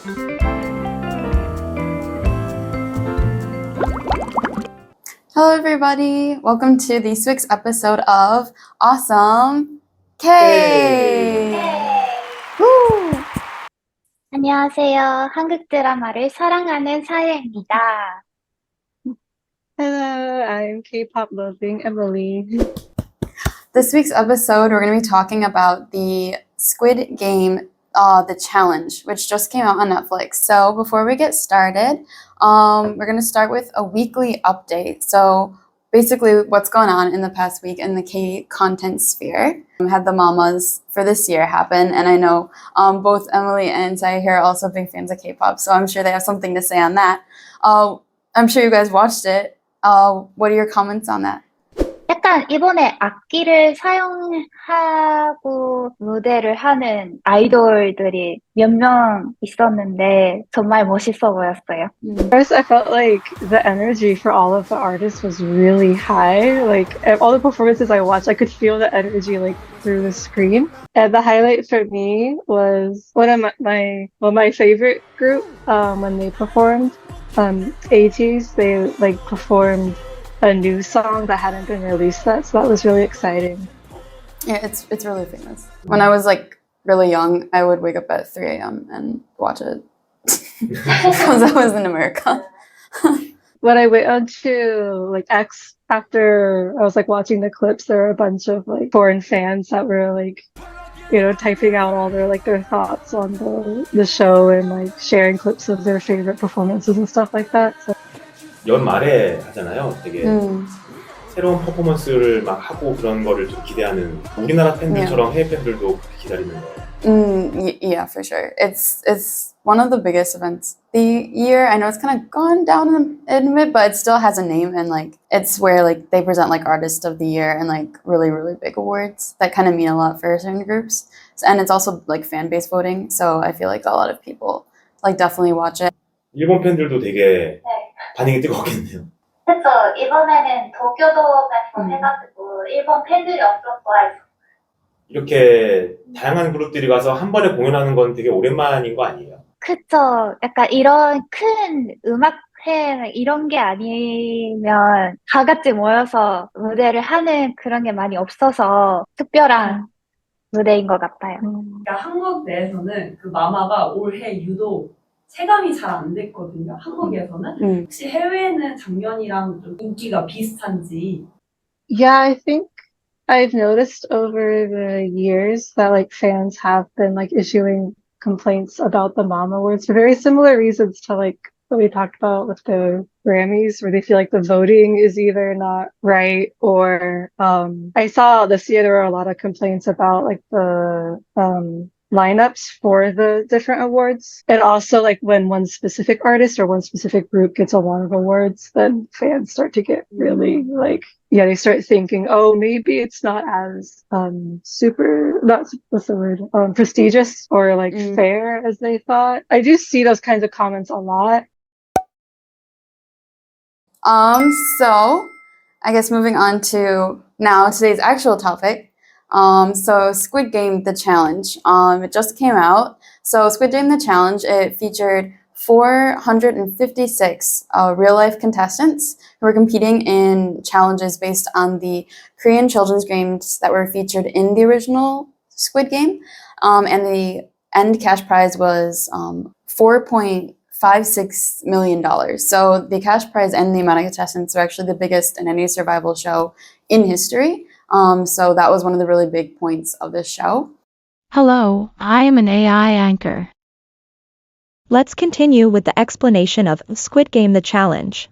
Hello everybody, welcome to this week's episode of 어썸K! Woo! 안녕하세요. 한국 드라마를 사랑하는 사예입니다. Hello, I'm K-pop loving Emily. This week's episode, we're going to be talking about the Squid Game, the challenge, which just came out on Netflix. So before we get started, we're going to start with a weekly update. So basically what's going on in the past week in the K-content sphere. We had the Mamas for this year happen, and I know both Emily and Saya here are also big fans of K-pop, so I'm sure they have something to say on that. I'm sure you guys watched it. What are your comments on that? 약간 이번에 악기를 사용하고 무대를 하는 아이돌들이 몇 명 있었는데 정말 멋있어 보였어요. First, I felt like the energy for all of the artists was really high. Like all the performances I watched, I could feel the energy like through the screen. And the highlight for me was one of my favorite group when they performed. ATEEZ, they like performed a new song that hadn't been released yet, so that was really exciting. Yeah, it's really famous. When I was like really young, I would wake up at 3 a.m. and watch it because I was in America. When I went on to like X after I was like watching the clips, there were a bunch of like foreign fans that were like, you know, typing out all their thoughts on the show and like sharing clips of their favorite performances and stuff like that. So. 연말에 하잖아요. 되게 새로운 퍼포먼스를 막 하고 그런 거를 좀 기대하는 우리나라 팬들처럼 해외 팬들도 기다리는 거예요. Yeah, for sure. It's one of the biggest events the year. I know it's kind of gone down in a bit, but it still has a name, and like it's where like they present like artist of the year and like really big awards that kind of mean a lot for certain groups. And it's also like fan base voting, so I feel like a lot of people like definitely watch it. 일본 팬들도 되게 반응이 뜨거웠겠네요. 그래서 이번에는 도쿄돔에서 해가지고 일본 팬들이 엄청 좋아했어요. 이렇게 다양한 그룹들이 가서 한 번에 공연하는 건 되게 오랜만인 거 아니에요? 그쵸. 약간 이런 큰 음악회 이런 게 아니면 다 같이 모여서 무대를 하는 그런 게 많이 없어서 특별한 무대인 것 같아요. 그러니까 한국 내에서는 그 마마가 올해 유독 체감이 잘 안 됐거든요. 한국에서는. 혹시 해외에는 작년이랑 좀 인기가 비슷한지. Yeah, I think I've noticed over the years that like fans have been like issuing complaints about the Mom Awards for very similar reasons to like what we talked about with the Grammys, where they feel like the voting is either not right or I saw this year there were a lot of complaints about like the lineups for the different awards, and also like when one specific artist or one specific group gets a lot of awards, then fans start to get really like, yeah, they start thinking, oh, maybe it's not as prestigious or like fair as they thought. I do see those kinds of comments a lot. So I guess moving on to now today's actual topic. So Squid Game, the challenge, it just came out. So Squid Game, the challenge, it featured 456 real-life contestants who were competing in challenges based on the Korean children's games that were featured in the original Squid Game. And the end cash prize was $4.56 million. So the cash prize and the amount of contestants are actually the biggest in any survival show in history. So that was one of the really big points of this show. Hello, I am an AI anchor. Let's continue with the explanation of Squid Game the Challenge.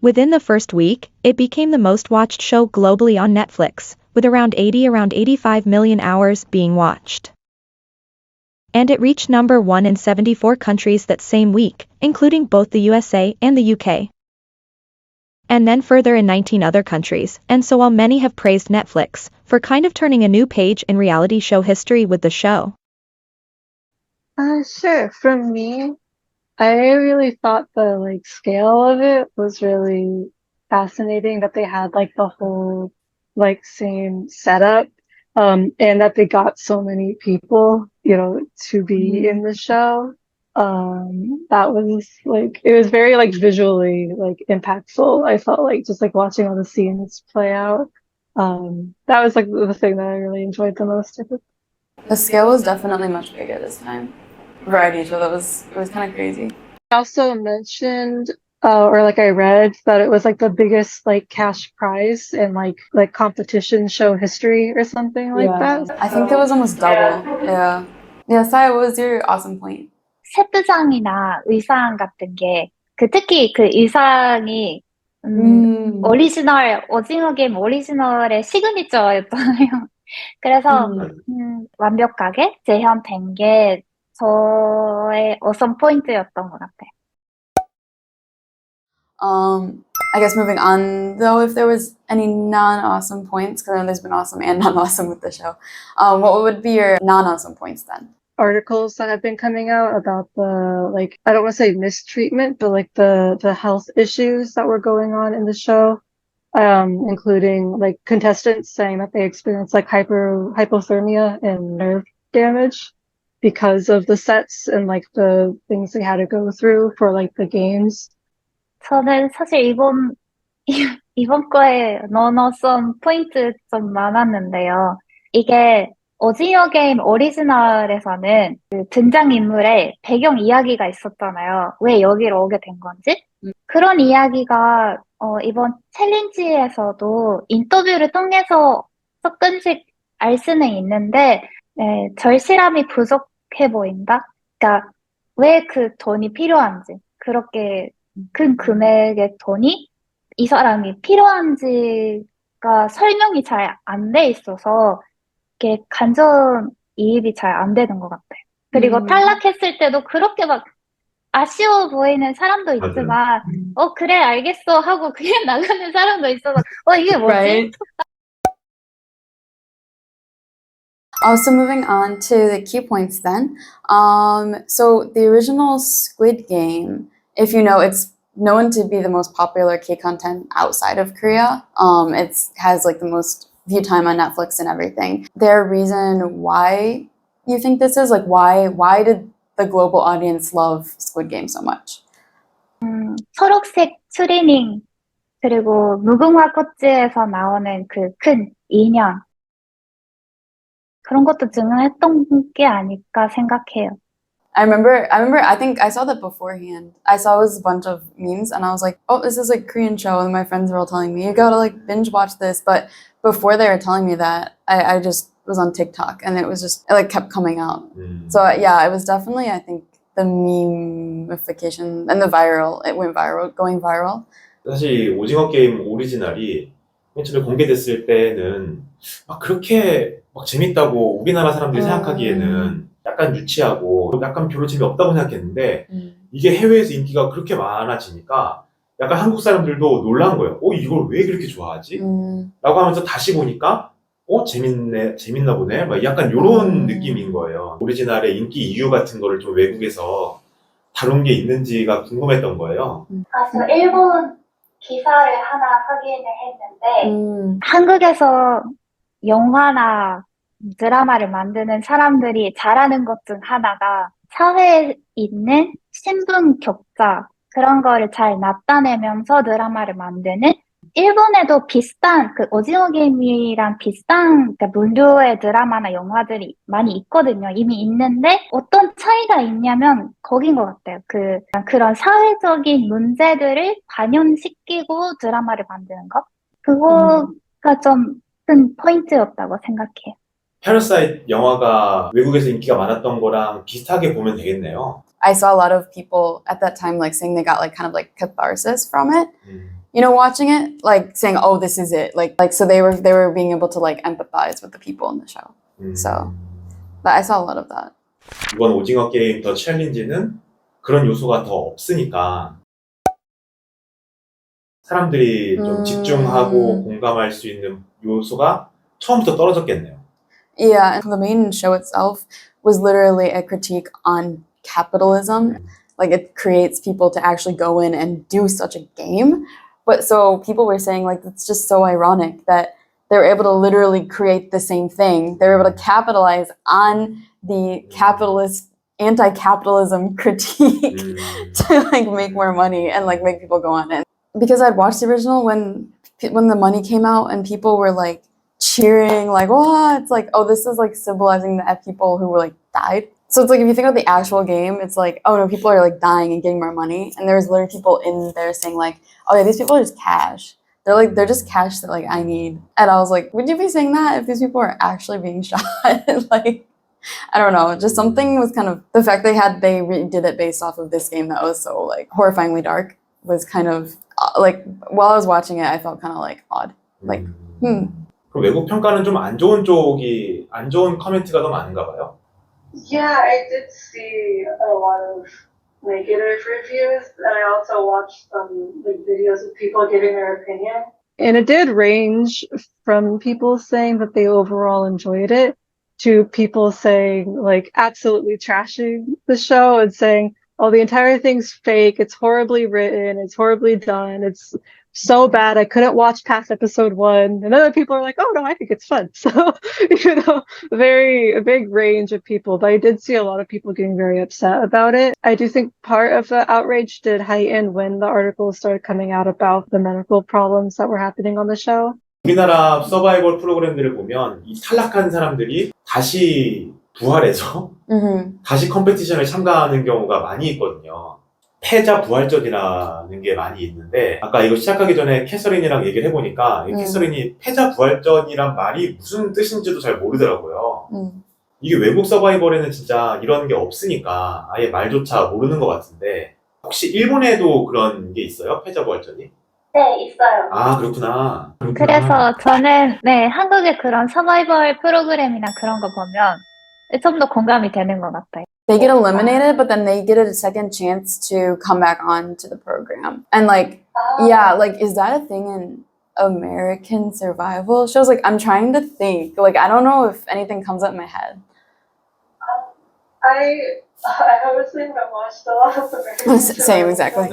Within the first week, it became the most watched show globally on Netflix, with around 85 million hours being watched. And it reached number 1 in 74 countries that same week, including both the USA and the UK. And then further in 19 other countries, and so while many have praised Netflix for kind of turning a new page in reality show history with the show. Sure. For me, I really thought the like scale of it was really fascinating, that they had like the whole like same setup, and that they got so many people, you know, to be in the show. that was like, it was very like visually like impactful. I felt like just like watching all the scenes play out. That was like the thing that I really enjoyed the most. The scale was definitely much bigger this time. Variety show, it was kind of crazy. I also mentioned or like I read that it was like the biggest like cash prize in like competition show history or something like that. I think it was almost double. Yeah. Yeah, Sai, what was your awesome point? 세트장이나 의상 같은 게, 특히 그 의상이, 오리지널, 오징어 게임 오리지널의 시그니처였잖아요. 그래서, 완벽하게 재현된 게 저의 어썸 포인트였던 것 같아요. I guess moving on though, if there was any non-awesome points, because I know there's been awesome and non-awesome with the show, what would be your non-awesome points then? Articles that have been coming out about the, like, I don't want to say mistreatment, but like the health issues that were going on in the show, including like contestants saying that they experienced like hypothermia and nerve damage because of the sets and like the things they had to go through for like the games. 저는 사실 이번 거에 넣어놓은 포인트 좀 많았는데요. 이게 오징어 게임 오리지널에서는 그 등장인물의 배경 이야기가 있었잖아요. 왜 여기로 오게 된 건지? 그런 이야기가 이번 챌린지에서도 인터뷰를 통해서 조금씩 알 수는 있는데, 네, 절실함이 부족해 보인다? 그러니까 왜 그 돈이 필요한지, 그렇게 큰 금액의 돈이 이 사람이 필요한지가 설명이 잘 안 돼 있어서 이게 감정이입이 잘 안 되는 것 같아요. 그리고 탈락했을 때도 그렇게 막 아쉬워 보이는 사람도 있지만 그래 알겠어 하고 그냥 나가는 사람도 있어서 이게 뭐지? Right. So moving on to the key points then. So the original Squid Game, if you know, it's known to be the most popular K content outside of Korea. It has like the most view time on Netflix and everything. There a reason why you think this is? Like why did the global audience love Squid Game so much? 초록색 추리닝 그리고 무궁화 꽃에서 나오는 그 큰 인형 그런 것도 증명했던 게 아닐까 생각해요. I remember, I think I saw that beforehand. I saw it was a bunch of memes and I was like, oh, this is like a Korean show. And my friends were all telling me, you gotta like binge watch this. But before they were telling me that, I just was on TikTok and it like kept coming out. So yeah, it was definitely, I think, the memeification and it went viral, going viral. 사실 오징어 게임 오리지널이 맨 처음에 공개됐을 때는 막 그렇게 막 재밌다고 우리나라 사람들이 생각하기에는 약간 유치하고 약간 별로 재미없다고 생각했는데 이게 해외에서 인기가 그렇게 많아지니까 약간 한국 사람들도 놀란 거예요. 이걸 왜 그렇게 좋아하지? 라고 하면서 다시 보니까 재밌나 보네? 막 약간 요런 느낌인 거예요. 오리지널의 인기 이유 같은 거를 좀 외국에서 다룬 게 있는지가 궁금했던 거예요. 그래서 일본 기사를 하나 확인을 했는데 한국에서 영화나 드라마를 만드는 사람들이 잘하는 것 중 하나가 사회에 있는 신분 격차 그런 거를 잘 나타내면서 드라마를 만드는 일본에도 비슷한 그 오징어 게임이랑 비슷한 그러니까 분류의 드라마나 영화들이 많이 있거든요. 이미 있는데 어떤 차이가 있냐면 거긴 것 같아요. 그런 사회적인 문제들을 반영시키고 드라마를 만드는 거 그거가 좀 큰 포인트였다고 생각해요. 패러사이트 영화가 외국에서 인기가 많았던 거랑 비슷하게 보면 되겠네요. I saw a lot of people at that time like saying they got like kind of like catharsis from it. You know, watching it, like saying, "Oh, this is it." Like so they were being able to like empathize with the people in the show. So, but I saw a lot of that. 이번 오징어 게임 더 챌린지는 그런 요소가 더 없으니까 사람들이 좀 집중하고 공감할 수 있는 요소가 처음부터 떨어졌겠네요. Yeah, and the main show itself was literally a critique on capitalism. Like it creates people to actually go in and do such a game. But so people were saying like it's just so ironic that they were able to literally create the same thing. They were able to capitalize on the capitalist anti-capitalism critique to like make more money and like make people go on it. Because I'd watched the original when the money came out and people were like cheering, like, oh, it's like, oh, this is like symbolizing the people who were like died. So it's like if you think about the actual game, it's like, oh no, people are like dying and getting more money, and there's literally people in there saying like, oh yeah, these people are just cash. They're just cash that like I need. And I was like, would you be saying that if these people are actually being shot? Like, I don't know, just something was kind of, the fact they did it based off of this game that was so like horrifyingly dark was kind of like, while I was watching it, I felt kind of like odd. Like, 그럼 외국 평가는 좀 안 좋은 쪽이, 안 좋은 커멘트가 더 많은가 봐요? Yeah, I did see a lot of negative reviews, and I also watched some like videos of people giving their opinion. And it did range from people saying that they overall enjoyed it to people saying like absolutely trashing the show and saying, oh, the entire thing's fake, it's horribly written, it's horribly done, it's so bad I couldn't watch past episode 1. And other people are like, oh no, I think it's fun. So, you know, a big range of people, but I did see a lot of people getting very upset about it. I do think part of the outrage did heighten when the articles started coming out about the medical problems that were happening on the show. 우리나라 서바이벌 프로그램들을 보면 이 탈락한 사람들이 다시 부활해서 다시 컴페티션에 참가하는 경우가 많이 있거든요. 패자 부활전이라는 게 많이 있는데, 아까 이거 시작하기 전에 캐서린이랑 얘기를 해보니까 캐서린이 패자 부활전이란 말이 무슨 뜻인지도 잘 모르더라고요. 이게 외국 서바이벌에는 진짜 이런 게 없으니까 아예 말조차 모르는 것 같은데, 혹시 일본에도 그런 게 있어요? 패자 부활전이? 네, 있어요. 아, 그렇구나. 그래서 저는 네, 한국의 그런 서바이벌 프로그램이나 그런 거 보면 좀 더 공감이 되는 것 같아요. they get eliminated, but then they get a second chance to come back on to the program. And like, yeah, like, is that a thing in American survival shows? Like, I'm trying to think. Like, I don't know if anything comes up in my head. I honestly haven't watched a lot of American Same, exactly.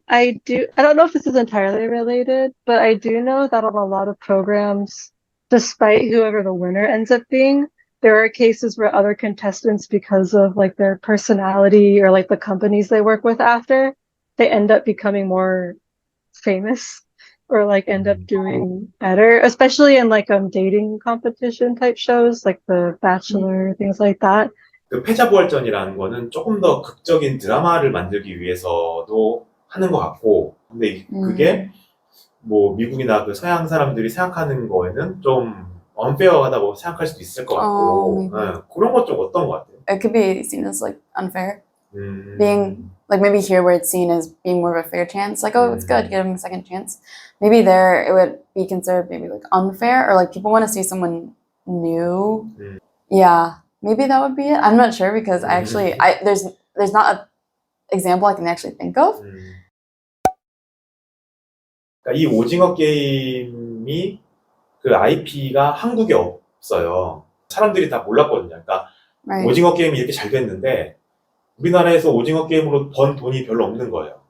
I don't know if this is entirely related, but I do know that on a lot of programs, despite whoever the winner ends up being, there are cases where other contestants, because of like their personality or like the companies they work with after, they end up becoming more famous or like end up doing better, especially in like dating competition type shows like The Bachelor, things like that. 그 패자 부활전이라는 거는 조금 더 극적인 드라마를 만들기 위해서도 하는 것 같고, 근데 그게 뭐 미국이나 그 서양 사람들이 생각하는 거에는 좀 unfair하다고 생각할 수도 있을 것 같고, 그런 것 좀 어떤 것 같아요? It could be seen as like unfair. Being like maybe here where it's seen as being more of a fair chance, like, oh, it's good, give them a second chance. Maybe there it would be considered maybe like unfair, or like people want to see someone new. Yeah, maybe that would be it. I'm not sure because there's not an example I can actually think of. 그러니까 이 오징어 게임이 그 IP가 한국에 없어요. 사람들이 다 몰랐거든요. 그러니까 Right. 오징어 게임이 이렇게 잘 됐는데 우리나라에서 오징어 게임으로 번 돈이 별로 없는 거예요.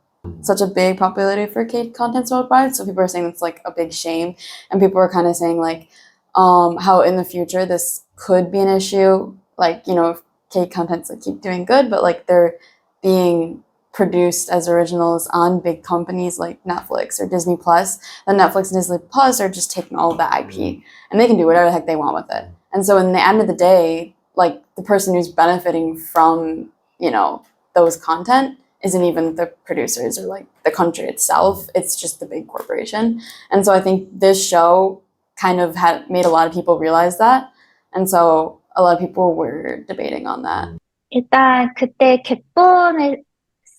Such a big popularity for K-Content worldwide, so people are saying it's like a big shame, and people are kind of saying like how in the future this could be an issue, like, you know, if K-Contents like keep doing good, but like they're being produced as originals on big companies like Netflix or Disney Plus, then Netflix and Disney Plus are just taking all of the IP and they can do whatever the heck they want with it. And so in the end of the day, like the person who's benefiting from, you know, those content isn't even the producers or like the country itself, it's just the big corporation. And so I think this show kind of had made a lot of people realize that. And so a lot of people were debating on that. 일단 그때 객본을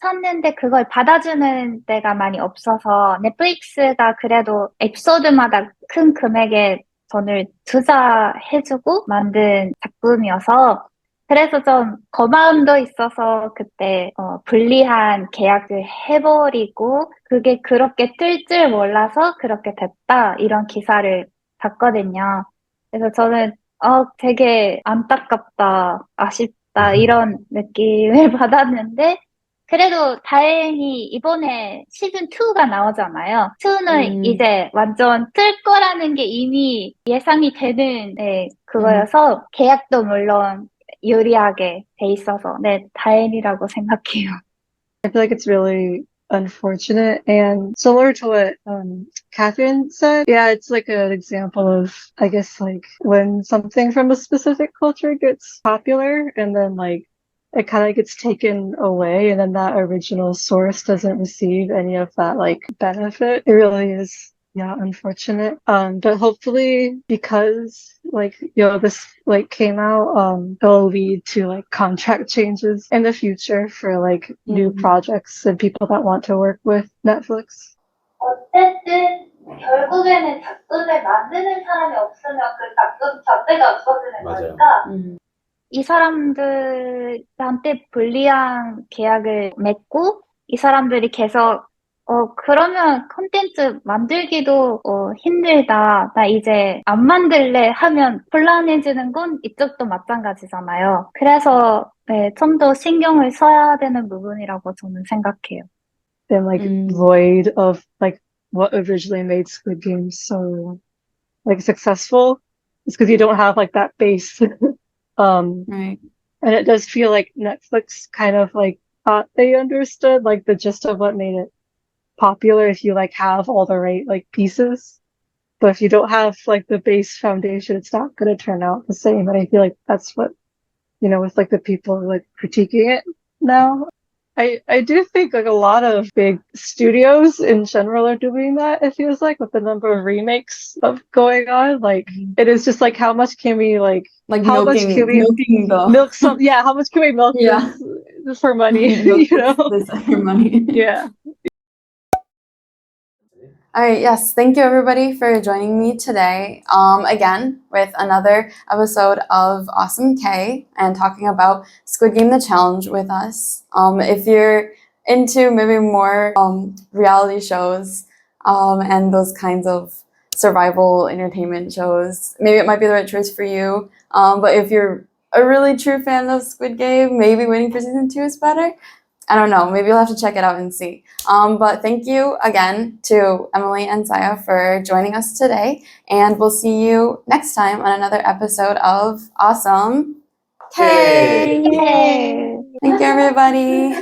샀는데 그걸 받아주는 데가 많이 없어서 넷플릭스가 그래도 에피소드마다 큰 금액의 돈을 투자해주고 만든 작품이어서 그래서 좀 거마움도 있어서 그때 불리한 계약을 해버리고 그게 그렇게 뜰 줄 몰라서 그렇게 됐다 이런 기사를 봤거든요. 그래서 저는 되게 안타깝다, 아쉽다 이런 느낌을 받았는데 그래도 다행히 이번에 시즌2가 나오잖아요. 2는 이제 완전 뜰 거라는 게 이미 예상이 되는 그거여서 계약도 물론 유리하게 돼 있어서 네, 다행이라고 생각해요. I feel like it's really unfortunate and similar to what Catherine said. Yeah, it's like an example of, I guess, like when something from a specific culture gets popular and then like it kind of gets taken away and then that original source doesn't receive any of that like benefit. It really is, yeah, unfortunate. But hopefully because like, this like came out, it'll lead to like contract changes in the future for like new projects and people that want to work with Netflix. 어쨌든 결국에는 작품을 만드는 사람이 없으면 그 작품 자체가 없어지는 맞아요. 거니까 이 사람들한테 불리한 계약을 맺고 이 사람들이 계속 그러면 콘텐츠 만들기도 힘들다. 나 이제 안 만들래 하면 곤란해지는 건 이쪽도 마찬가지잖아요. 그래서 네, 좀 더 신경을 써야 되는 부분이라고 저는 생각해요. And like void of like what originally made Squid Game so like successful is because you don't have like that base. Right. And it does feel like Netflix kind of like thought they understood like the gist of what made it popular if you like have all the right like pieces. But if you don't have like the base foundation, it's not going to turn out the same. And I feel like that's what, with like the people like critiquing it now. I do think like a lot of big studios in general are doing that, it feels like, with the number of remakes of going on. Like it is just like how much can we like how much can we milking the milk some how much can we milk this for money? this for money. Yeah. All right, yes, thank you everybody for joining me today, again, with another episode of Awesome and talking about Squid Game The Challenge with us. If you're into maybe more reality shows and those kinds of survival entertainment shows, maybe it might be the right choice for you. But if you're a really true fan of Squid Game, maybe waiting for season 2 is better. I don't know, maybe you'll have to check it out and see. But thank you again to Emily and Saya for joining us today. And we'll see you next time on another episode of Awesome K. Yay. Thank you, everybody.